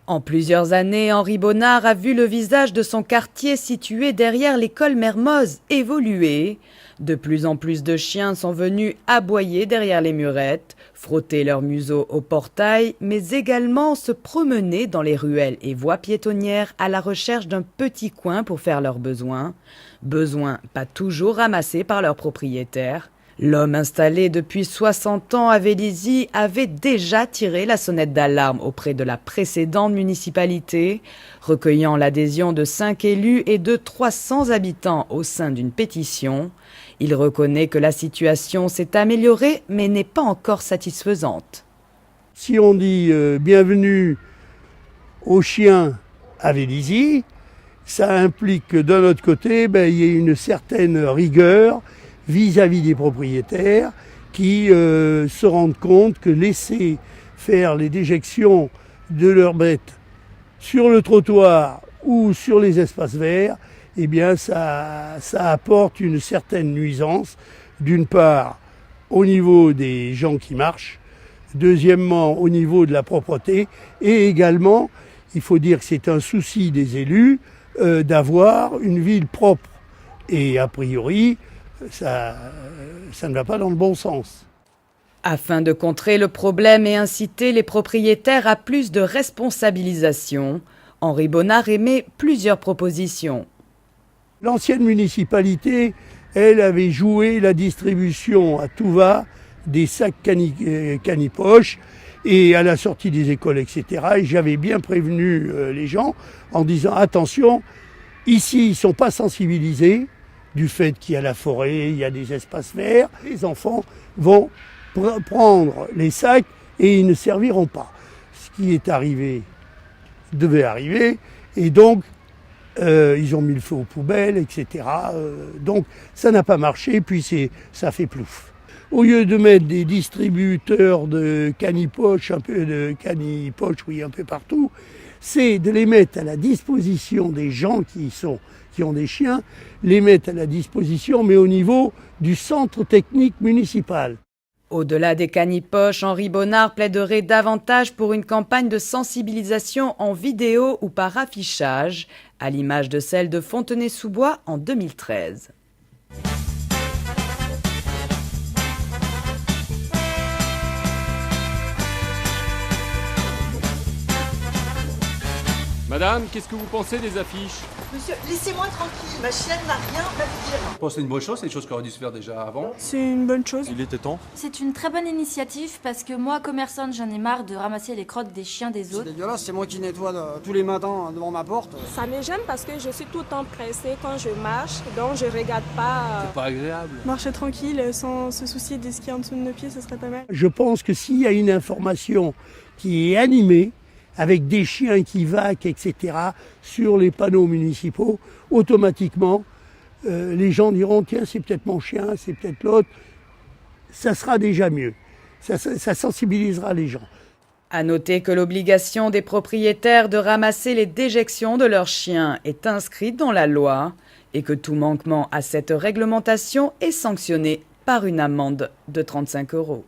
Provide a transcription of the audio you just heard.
En plusieurs années, Henri Bonnard a vu le visage de son quartier situé derrière l'école Mermoz évoluer. De plus en plus de chiens sont venus aboyer derrière les murettes, frotter leur museau au portail, mais également se promener dans les ruelles et voies piétonnières à la recherche d'un petit coin pour faire leurs besoins. Besoins pas toujours ramassés par leurs propriétaires. L'homme installé depuis 60 ans à Vélizy avait déjà tiré la sonnette d'alarme auprès de la précédente municipalité, recueillant l'adhésion de 5 élus et de 300 habitants au sein d'une pétition. Il reconnaît que la situation s'est améliorée mais n'est pas encore satisfaisante. Si on dit bienvenue aux chiens à Vélizy, ça implique que d'un autre côté, il y ait une certaine rigueur vis-à-vis des propriétaires qui se rendent compte que laisser faire les déjections de leurs bêtes sur le trottoir ou sur les espaces verts, eh bien ça apporte une certaine nuisance, d'une part au niveau des gens qui marchent, deuxièmement au niveau de la propreté, et également, il faut dire que c'est un souci des élus d'avoir une ville propre. Et a priori, ça ne va pas dans le bon sens. Afin de contrer le problème et inciter les propriétaires à plus de responsabilisation, Henri Bonnard émet plusieurs propositions. L'ancienne municipalité, elle avait joué la distribution à tout va des sacs canipoches et à la sortie des écoles, etc. Et j'avais bien prévenu les gens en disant attention, ici ils ne sont pas sensibilisés du fait qu'il y a la forêt, il y a des espaces verts. Les enfants vont prendre les sacs et ils ne serviront pas. Ce qui est arrivé devait arriver et donc ils ont mis le feu aux poubelles, etc. Donc ça n'a pas marché, puis ça fait plouf. Au lieu de mettre des distributeurs de canipoches, un peu partout, c'est de les mettre à la disposition des gens qui ont des chiens, les mettre à la disposition, mais au niveau du centre technique municipal. Au-delà des canipoches, Henri Bonnard plaiderait davantage pour une campagne de sensibilisation en vidéo ou par affichage, à l'image de celle de Fontenay-sous-Bois en 2013. Madame, qu'est-ce que vous pensez des affiches? Monsieur, laissez-moi tranquille, ma chienne n'a rien à vous dire. Je pense que c'est une bonne chose, c'est une chose qui aurait dû se faire déjà avant. C'est une bonne chose. Il était temps. C'est une très bonne initiative parce que moi, commerçante, j'en ai marre de ramasser les crottes des chiens des autres. C'est dégueulasse, c'est moi qui nettoie tous les matins devant ma porte. Ça me gêne parce que je suis tout le temps pressée quand je marche, donc je regarde pas. C'est pas agréable. Marcher tranquille sans se soucier de ce qu'il y a en dessous de nos pieds, ce serait pas mal. Je pense que s'il y a une information qui est animée, avec des chiens qui vaquent, etc., sur les panneaux municipaux, automatiquement, les gens diront « Tiens, c'est peut-être mon chien, c'est peut-être l'autre ». Ça sera déjà mieux. Ça sensibilisera les gens. À noter que l'obligation des propriétaires de ramasser les déjections de leurs chiens est inscrite dans la loi et que tout manquement à cette réglementation est sanctionné par une amende de 35 €.